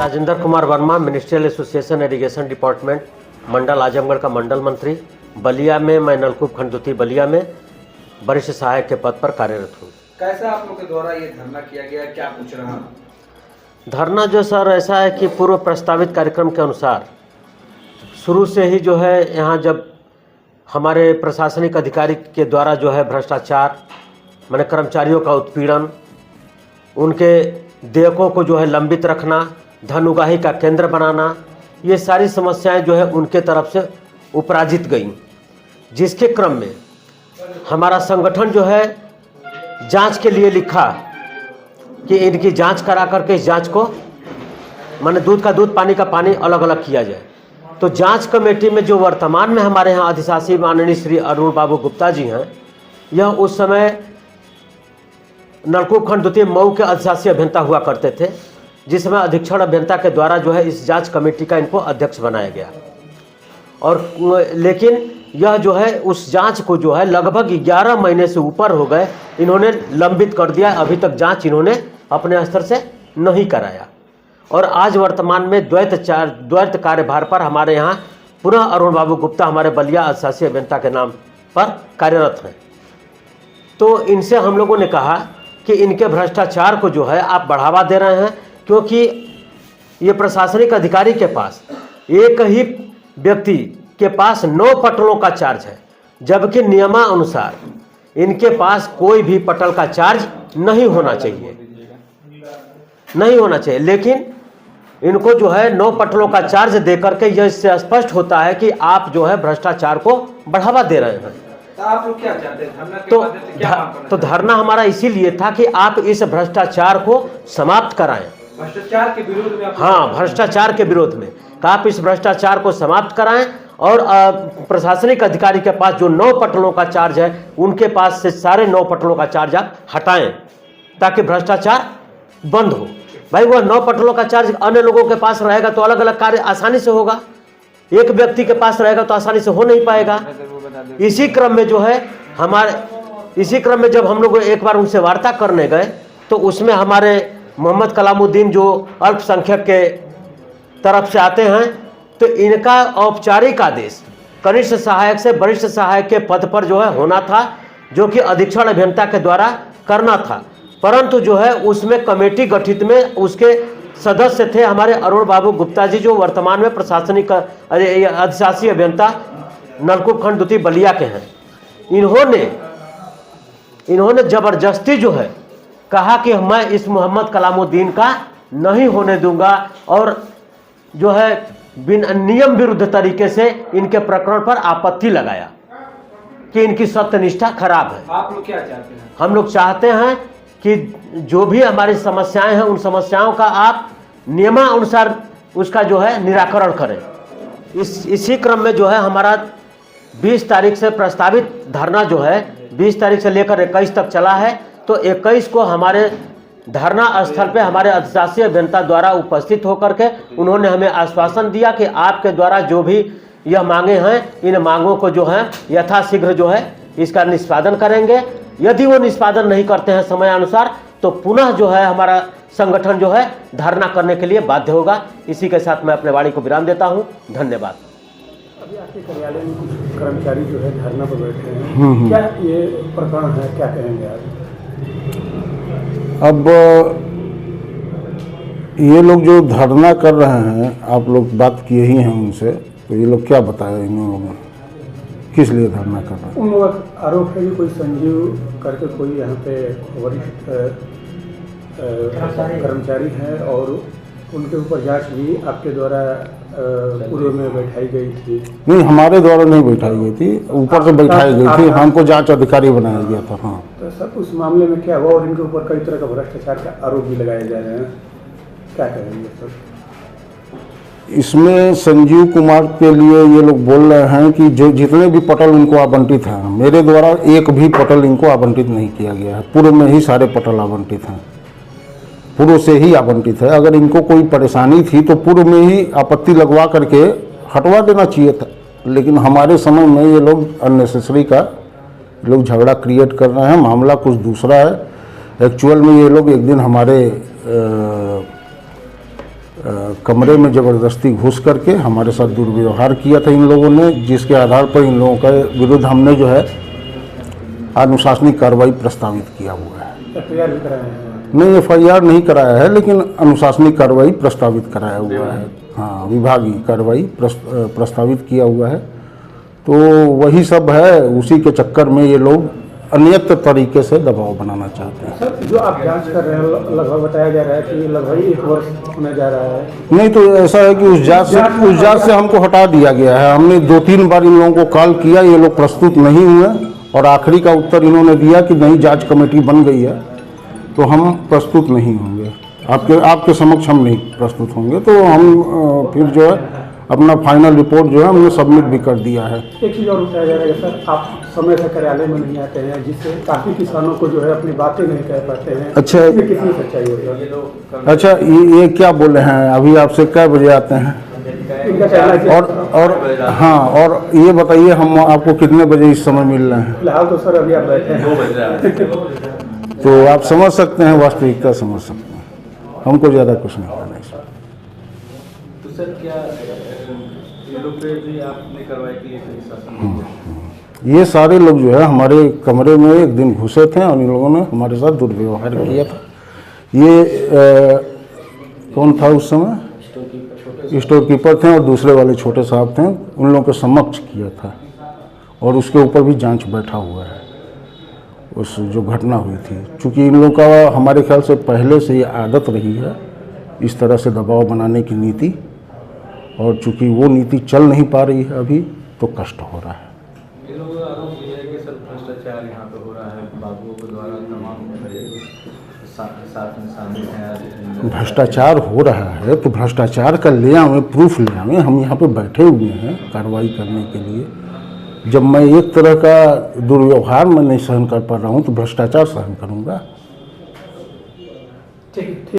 Rajendra Kumar Verma, ministerial association irrigation department, मंडल आजमगढ़ का मंडल मंत्री। बलिया में मैं नलकूप खंड द्वितीय बलिया में वरिष्ठ सहायक के पद पर कार्यरत हूँ। कैसा आप लोग के द्वारा ये धरना किया गया, क्या पूछ रहा? धरना जो सर ऐसा है कि पूर्व प्रस्तावित कार्यक्रम के अनुसार शुरू से ही जो है यहाँ जब हमारे प्रशासनिक अधिकारी के द्वारा जो है भ्रष्टाचार, माने कर्मचारियों का उत्पीड़न, उनके देयकों को जो है लंबित रखना, धन उगाही का केंद्र बनाना, ये सारी समस्याएं जो है उनके तरफ से उपराजित गई, जिसके क्रम में हमारा संगठन जो है जांच के लिए लिखा कि इनकी जांच करा करके इस जांच को माने दूध का दूध पानी का पानी अलग अलग किया जाए। तो जांच कमेटी में जो वर्तमान में हमारे यहाँ अधिशासी माननीय श्री अरुण बाबू गुप्ता जी हैं, यह उस समय नलकूप खंड द्वितीय मऊ के अधिशासी अभियंता हुआ करते थे, जिस समय अधीक्षण अभियंता के द्वारा जो है इस जांच कमेटी का इनको अध्यक्ष बनाया गया। और लेकिन यह जो है उस जांच को जो है लगभग 11 महीने से ऊपर हो गए, इन्होंने लंबित कर दिया। अभी तक जांच इन्होंने अपने स्तर से नहीं कराया। और आज वर्तमान में द्वैत कार्यभार पर हमारे यहाँ पुनः अरुण बाबू गुप्ता हमारे बलिया अधिशासी अभियंता के नाम पर कार्यरत हैं। तो इनसे हम लोगों ने कहा कि इनके भ्रष्टाचार को जो है आप बढ़ावा दे रहे हैं, क्योंकि ये प्रशासनिक अधिकारी के पास एक ही व्यक्ति के पास 9 पटलों का चार्ज है, जबकि नियमानुसार इनके पास कोई भी पटल का चार्ज नहीं होना चाहिए। लेकिन इनको जो है 9 पटलों का चार्ज देकर के यह इससे स्पष्ट होता है कि आप जो है भ्रष्टाचार को बढ़ावा दे रहे हैं। तो आप लोग क्या चाहते हैं? धरना के माध्यम से क्या मांग करना? तो धरना हमारा इसीलिए था कि आप इस भ्रष्टाचार को समाप्त कराएं। भ्रष्टाचार के विरोध में? हाँ, भ्रष्टाचार के विरोध में आप इस भ्रष्टाचार को समाप्त कराएं और प्रशासनिक अधिकारी के पास जो 9 पटलों का चार्ज है, उनके पास से सारे 9 पटलों का चार्ज आप हटाएं, ताकि भ्रष्टाचार बंद हो। भाई वह 9 पटलों का चार्ज अन्य लोगों के पास रहेगा तो अलग अलग कार्य आसानी से होगा, एक व्यक्ति के पास रहेगा तो आसानी से हो नहीं पाएगा। इसी क्रम में जो है जब हम लोग एक बार उनसे वार्ता करने गए, तो उसमें हमारे मोहम्मद कलामुद्दीन जो अल्पसंख्यक के तरफ से आते हैं, तो इनका औपचारिक आदेश कनिष्ठ सहायक से वरिष्ठ सहायक के पद पर जो है होना था, जो कि अधीक्षण अभियंता के द्वारा करना था। परंतु जो है उसमें कमेटी गठित में उसके सदस्य थे हमारे अरुण बाबू गुप्ता जी, जो वर्तमान में प्रशासनिक अधिशासी अभियंता नलकूप खंड द्वितीय बलिया के हैं। इन्होंने जबरदस्ती जो है कहा कि मैं इस मोहम्मद कलामुद्दीन का नहीं होने दूंगा, और जो है नियम विरुद्ध तरीके से इनके प्रकरण पर आपत्ति लगाया कि इनकी सत्यनिष्ठा खराब है। आप लोग क्या चाहते हैं? हम लोग चाहते हैं कि जो भी हमारी समस्याएं हैं, उन समस्याओं का आप नियमानुसार उसका जो है निराकरण करें। इसी क्रम में जो है हमारा 20 तारीख से प्रस्तावित धरना जो है 20 तारीख से लेकर 21 तक चला है। तो 21 को हमारे धरना स्थल पे हमारे अधिशासी अभियंता द्वारा उपस्थित होकर के उन्होंने हमें आश्वासन दिया कि आपके द्वारा जो भी यह मांगे हैं, इन मांगों को जो है यथाशीघ्र जो है इसका निष्पादन करेंगे। यदि वो निष्पादन नहीं करते हैं समयानुसार, तो पुनः जो है हमारा संगठन जो है धरना करने के लिए बाध्य होगा। इसी के साथ मैं अपने वाणी को विराम देता हूँ। धन्यवाद। अभी आपके कार्यालय में कुछ कर्मचारी जो है धरना पर बैठे हैं, क्या ये प्रकरण है, क्या कहेंगे आप? अब ये लोग जो धरना कर रहे हैं, आप लोग बात किए ही हैं उनसे, तो ये लोग क्या बताए इन लोगों किस लिए धरना कर रहे हैं? उन लोगों का आरोप है कि कोई संजीव करके कोई यहाँ पे वरिष्ठ कर्मचारी है, और उनके ऊपर जांच भी आपके द्वारा पूर्व में बैठाई गई थी। नहीं, हमारे द्वारा नहीं बैठाई गई थी, ऊपर से बैठाई गई थी, हमको जांच अधिकारी बनाया गया था। हाँ, तो सब उस मामले में क्या हुआ, और इनके ऊपर कई तरह का भ्रष्टाचार का आरोप भी लगाए जा रहे हैं, क्या कहेंगे सर? इसमें संजीव कुमार के लिए ये लोग बोल रहे हैं कि जो जितने भी पटल उनको आवंटित हैं, मेरे द्वारा एक भी पटल इनको आवंटित नहीं किया गया है। पूर्व में ही सारे पटल आवंटित हैं, पूर्व से ही आवंटित है। अगर इनको कोई परेशानी थी तो पूर्व में ही आपत्ति लगवा करके हटवा देना चाहिए था, लेकिन हमारे समय में ये लोग अननेसेसरी का लोग झगड़ा क्रिएट कर रहे हैं। मामला कुछ दूसरा है। एक्चुअल में ये लोग एक दिन हमारे कमरे में ज़बरदस्ती घुस करके हमारे साथ दुर्व्यवहार किया था इन लोगों ने, जिसके आधार पर इन लोगों के विरुद्ध हमने जो है अनुशासनिक कार्रवाई प्रस्तावित किया हुआ है। FIR भी कराए हैं? नहीं, FIR नहीं कराया है, लेकिन अनुशासनिक कार्रवाई प्रस्तावित कराया हुआ है। हाँ, विभागीय कार्रवाई प्रस्तावित किया हुआ है। तो वही सब है, उसी के चक्कर में ये लोग अन्यत्र तरीके से दबाव बनाना चाहते हैं। सर, जो आप जांच कर रहे हैं लगभग बताया जा रहा है कि लगभग 1 वर्ष होने जा रहा है। नहीं, तो ऐसा है कि उस जांच से हमको हटा दिया गया है। हमने 2-3 बार इन लोगों को कॉल किया, ये लोग प्रस्तुत नहीं हुए और आखिरी का उत्तर इन्होंने दिया कि नहीं, जांच कमेटी बन गई है तो हम प्रस्तुत नहीं होंगे, आपके समक्ष हम नहीं प्रस्तुत होंगे। तो हम फिर जो है अपना फाइनल रिपोर्ट जो है हमने सबमिट भी कर दिया है। एक चीज़ और उठाया जा रहा है सर, आप समय से कार्यालय में नहीं आते हैं, जिससे काफ़ी किसानों को जो है अपनी बातें नहीं कह पाते हैं। अच्छा, इसमें कितनी सच्चाई होगी? अच्छा, ये क्या बोले हैं? अभी आपसे कै बजे आते हैं? इनका कहना है कि और हाँ, और ये बताइए हम आपको कितने बजे इस समय मिल रहे हैं? फिलहाल तो सर अभी आप बैठे हैं। तो आप समझ सकते हैं, वास्तविकता समझ सकते हैं। हमको ज़्यादा कुछ नहीं करना है। तो सर क्या ये लोग पे भी आपने कार्रवाई की है कोई शासन? ये सारे लोग जो है हमारे कमरे में एक दिन घुसे थे और इन लोगों ने हमारे साथ दुर्व्यवहार किया था। ये कौन था उस समय? स्टोर कीपर थे और दूसरे वाले छोटे साहब थे, उन लोगों के समक्ष किया था और उसके ऊपर भी जांच बैठा हुआ है उस जो घटना हुई थी। चूँकि इन लोगों का हमारे ख्याल से पहले से ये आदत रही है इस तरह से दबाव बनाने की नीति, और चूँकि वो नीति चल नहीं पा रही है अभी, तो कष्ट हो रहा है। ये लोगों का आरोप ये है कि सर भ्रष्टाचार यहाँ पे हो रहा है, बाबुओं के द्वारा तमाम साथ में शामिल हैं। भ्रष्टाचार हो रहा है तो भ्रष्टाचार का ले आवें, प्रूफ ले आवें। हम यहाँ पे बैठे हुए हैं कार्रवाई करने के लिए। जब मैं एक तरह का दुर्व्यवहार मैं नहीं सहन कर पा रहा हूँ तो भ्रष्टाचार सहन करूँगा। ठीक।